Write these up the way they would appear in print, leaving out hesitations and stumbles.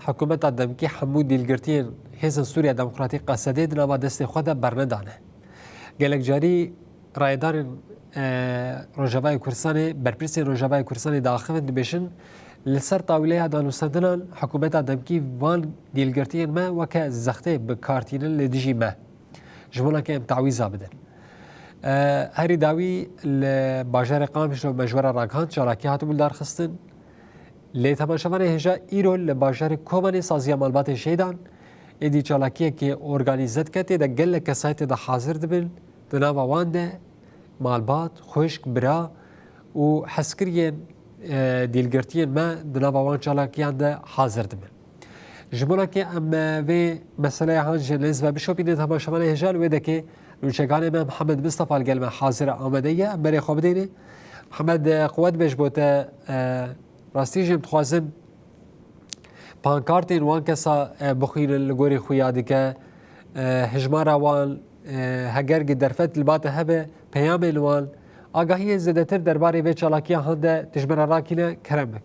حکومت دمکی حمود دیلگرتی حزب سوریا دموکراتیک قصدی دنوا دست خود برندانه گلک جاری رایدار روجاوای کردستان برپرسی روجاوای کردستان داخل دبیشن لسر طاوله دانوستندن حکومت دمکی وان دیلگرتی ما وک زخته به کارتین لدیجی ما جمله که تعویض بدن هری داوی لباجار قامش و مجوره راگهان چالاکی هاتو بول دارخستن لی تماشاوان هجا ایرو لباجار کومانی سازیا مالبات شیدان ایدی چالاکیه که ارگانیزت کتی ده گل کسایت ده حاضر دبن دناوا وان ده مالبات خشک برا و حسکریین دیلگرتیین ما دناوا وان چالاکیان ده حاضر دبن جمله که ام و مسئله هنج لنز و بشوپین تماشاوان هجا ویده که نوچگان ما محمد مصطفى القلمه حاضر آمده برای خواب دینه محمد قوت بش بوده راستیجم تخوازن پانکارتین وان کسا بخیر لگوری خویادی که هجمار وان هگرگ درفت البات هبه پیام الوان آگاهی زدتر درباره به چالاکی هنده تجمن راکینه کرمک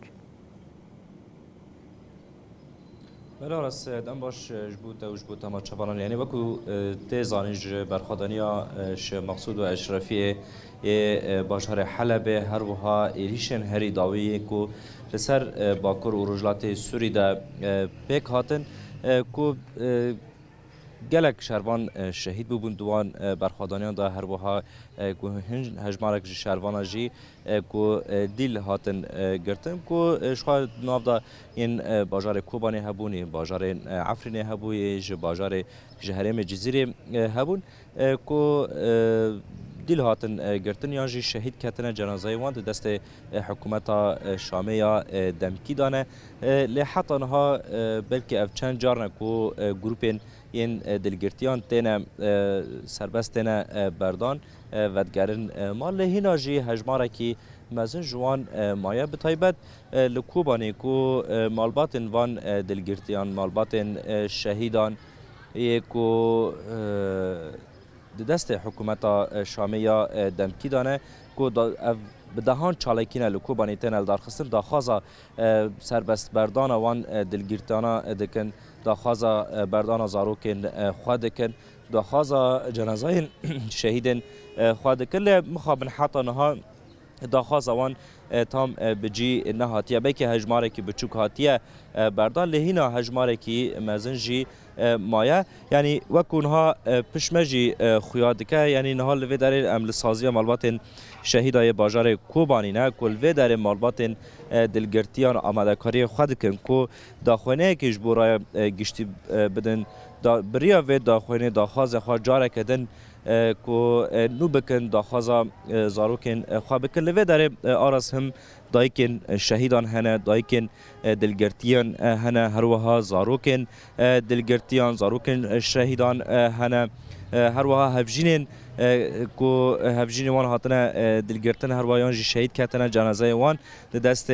بله راست دم باش جبوت ما چوانان یعنی وکو تزانیج برخوادانیا ش مقصود و اشرفی باشار حلب هر وها ایریشن هری داوی کو لسر باکر و رجلات سوری دا پیک هاتن کو گلک شروان شهید بودن دوان برخوادانیان دا هر وها کو هجمارک شروان جی کو دیل هاتن گرتن کو شخوا ناف دا این باجار کوبانی هبونی باجار عفرینی هبوی ج باجار جهرم جزیره هبون کو دیل هاتن گرتن یا جی شهید کتن جنازه وان دست حکومت شامیه دمکی دانه لحظه آنها بلکه اف چند جارن کو گروپین این دلگرتیان تنه سربست تنه بردان ودگرن مال لهینا جی هجماره کی مزن جوان مایه بتایبت لکوبانی کو مالباتن وان دلگرتیان مالباتن شهیدان کو دست حکومت شامیه دمکی دانه کو بدهان چالکینه لکوبانی تنه دارخستن داخازا سربست بردان وان دلگرتیانا دکن داخازا بردان زاروکن خواه دکن داخازا جنازه شهیدن خواه دکن مخابن حتی نها داخازا وان تام بجی نهاتیه بکی هجماره که بچوک هاتیه بردان لهینا هجماره که مزن جی مایه یعنی وکونها پشمجی خویادکه یعنی نها لوی داره عمل سازی مالبات شهیدای باجار کوبانی نه کل وی داره مالبات دلگرتیان آماده کاری خود کن کو داخونه که جبورای گشتی بدن بریا وی داخونه داخاز خواه جاره کدن کو نو بکن داخازا زاروکن خواه بکن لوی داره آرس هم دایکن شهیدان هنه دایکن دلگرتیان هنه هروها زاروکن دلگرتیان زاروکن شهیدان هنه هروها هفجینن کو هفجین وان هاتنه دلگرتن هروایان جی شهید کتنه جنازه وان دست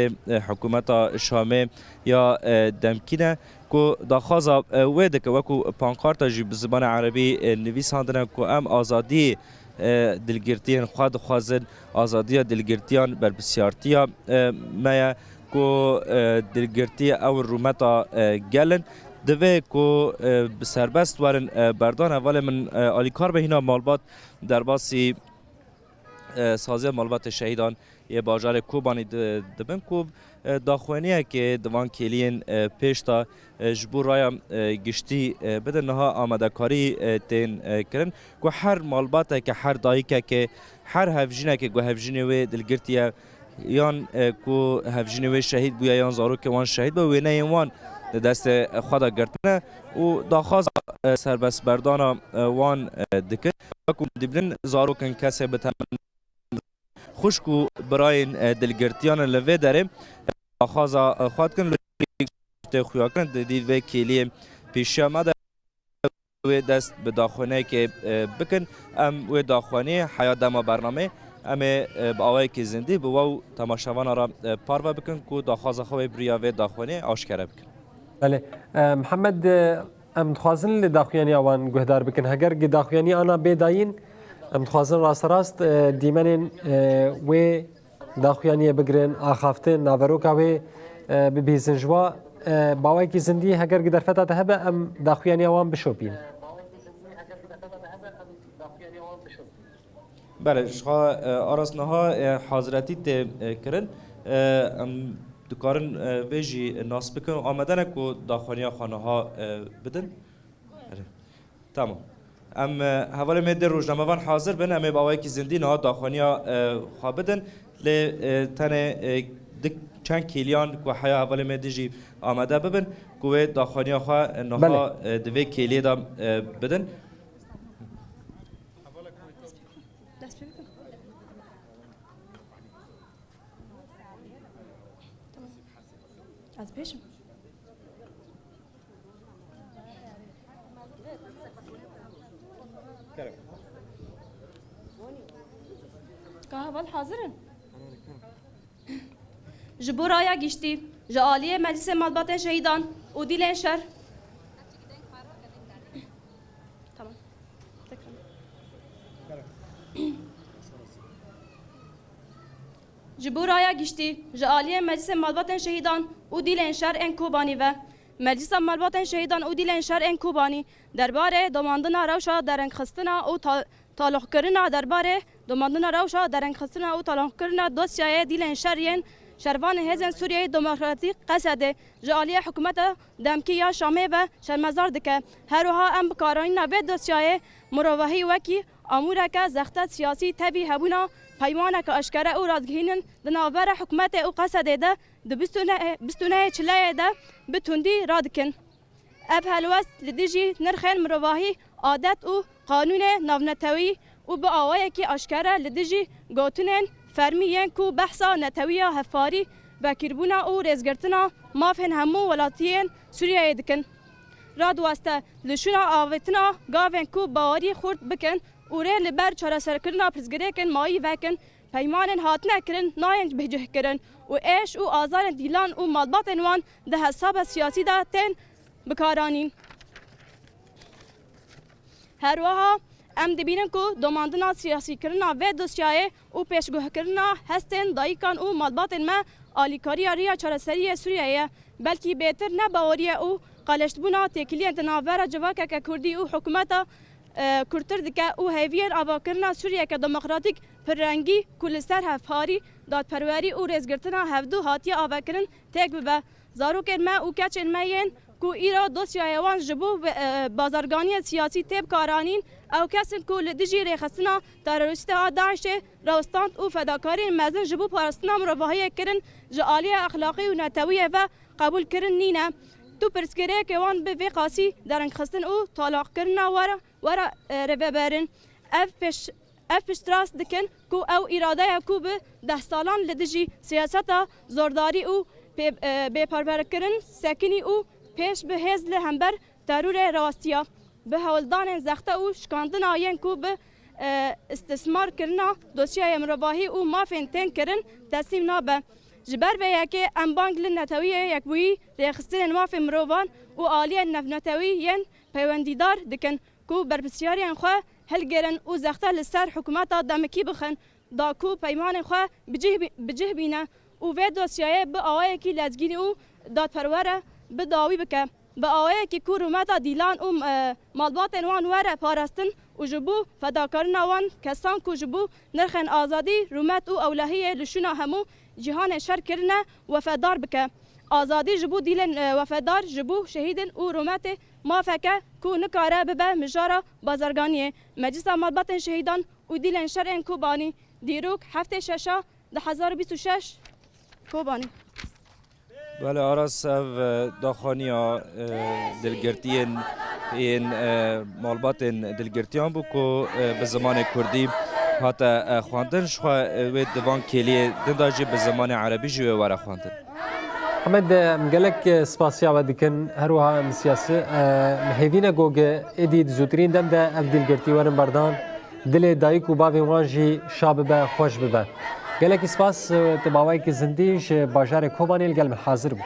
حکومت شامه یا دمکینه کو داخازا ویده که وکو پانکارتا جی بزبان عربی نویس هاندنه کو ام آزادی دلگرتیان خواد خوازن آزادی دلگرتیان بر بسیارتیا میا کو دلگرتی او رومتا گلن دوی کو سربست ورن بردان اول من آلیکار به هینا مالبات در باسی سازی مالبات شهیدان یه باجار کوبانی دبن کوب داخوانیه که دوان کلین پیشتا جبور رایا گشتی بدن نها آماده کاری تین کرن کو هر مالباته که هر دایکه که هر هفجینه که گو هفجینه و دلگرتیه یان کو هفجینه و شهید بویا یان زارو که وان شهید بو نه وان دست خدا گرتنه و داخاز سربست بردان وان دکن کو دبلن زارو کن کسه بتن خوشکو برای دلگرتیان لوی داره داخازا خواد کن خویا کن دید و کلیه پیش آمده و دست به داخونه که بکن ام و داخونه حیات دما برنامه امه با آوای که زنده بو تماشاوان را پارو بکن که داخازا خواه بریا و داخونه آشکره بکن. بله محمد ام خوازن لداخویانی آوان گهدار بکن هگر داخویانی آنا بداین ام خوازن راست دیمنین و داخویانی بگرن آخافته ناوروکا و ببیزن جوا باوی کی زندی هگر گدرفتا ده به ام داخویانی وان بشوپین بله شخا آراسنها حاضرتی ته کرن ام دکارن ویجی ناس بکن آمدن کو داخوانی خانه ها بدن تمام ام حواله مده روزنامه وان حاضر بن ام باوی کی زندی نه داخوانی خواه بدن ل تنه دک چند کلیان کو حیا حواله مده جی آمده ببن کو داخوانی خواه نه دوی کلیه دا بدن از پیشم که اول حاضرن جبورایا گشتی جالیه مجلس مطبوعات شهیدان و دیلن شهر تمام جبورایا گشتی جالیه مجلس مطبوعات شهیدان و دیلن شهر ان کوبانی و مجلس مطبوعات شهیدان و دیلن شهر ان کوبانی درباره دماندنا روشا درنگ خستنا و طالق کردن درباره دماندنا روشا درنگ خستنا و طالق کردن دوسیای دیلن شهرین شروان هزن سوریه دموکراتیک قصد جالیه حکومت دمکی یا شامه و شرمزار دکه هروها ام بکارانی نوی دوسیای مروحی وکی اموره که زخت سیاسی تبی هبونا پیمانه که اشکره او رادگهینن دنابر حکومت او قصده ده بستونه چلایه ده بتوندی رادکن اب هلوست لدیجی نرخین مروحی عادت او قانون نونتوی و به آوائه که اشکره لدیجی گوتنن فرمیین کو بحثا نتویا هفاری و کربونا او رزگرتنا مافن همو ولاتیین سوریه دکن راد واسطه لشونا آویتنا گاوین کو باوری خورد بکن اوره لبر چرا سرکرنا پرزگره کن مایی وکن پیمانن هاتنه کرن ناینج بهجه کرن و ایش و آزار دیلان و مالباتن وان ده حساب سیاسی دا تن بکارانین هر وها ام دبینن کو دماندنا سیاسی کرنا و دوسیای او پیشگوه کرنا هستن دایکان او مالباتن ما آلیکاری ریا چراسری سوریه بلکی بهتر نه باوری او قالشتبونا تکلیه تناور جواکه که کردی او حکومت کرتر دکه او هیوین آوا کرنا سوریه که دموکراتیک پررنگی کلستر هفاری دادپروری او رزگرتنا هفدو هاتی آوا کرن تک ببه زاروکن ما او کچن ماین کو ایرا دوسیای وان جبو بازارگانی سیاسی تب کارانین او کسن کو لدیجی ریخستنا تروریست داعش راستاند او فداکارین مزن جبو پارستنا مروحی کرن جالی اخلاقی و نتویه و قبول کرن نینه تو پرسکره که وان به قاسی درنگ خستن او طلاق کرنا ورا رببرن اف پشتراس دکن کو او اراده کو به 10 سالان لدیجی سیاستا زورداری او به پرور کرن سکنی او پیش به هزل همبر ترور راستیا به هولدان زخته او شکاندن آین کو به استثمار کرنا دوسیای مروحی او مافین تن کرن تسلیم نابه جبر به یکی امبانگل نتویه یک بویی ریخستن مافین مروان و آلی نفنتوی ین پیوندیدار دکن کو بربسیاری خواه هل گرن و زخته لسر حکومت دمکی بخن دا کو پیمان خواه بجه بینه و وی دوسیای به آوائه کی لزگینی او داد پروره به داوی بکه به آوائه کی کو رومت دیلان و مالبات وان وره پارستن و جبو فداکارن وان کسان کو جبو نرخن آزادی رومت و اولهی لشونا همو جهان شر کرنه وفادار بکه آزادی جبو دیلن وفادار جبو شهیدن و رومت مافکه کو نکاره ببه مجارا بازرگانیه مجلس مالبات شهیدان و دیلن شر ان کوبانی دیروک هفته ششا 2026 کوبانی بله آراس داخانیا دلگرتین این مالبات دلگرتیان بو کو به زمان کردی حتی خواندن شخوا و دوان کلیه دنداجی به زمان عربی جوی واره خواندن حمد مگلک سپاسیا و دکن هروها سیاسی مهیوین گوگه ادید زودترین دم ده اف دلگرتی ورن بردان دل دایک و باوی وانجی شاب به خوش ببه گلک سپاس تباوی که زندیش باجار کوبانی الگل حاضر بود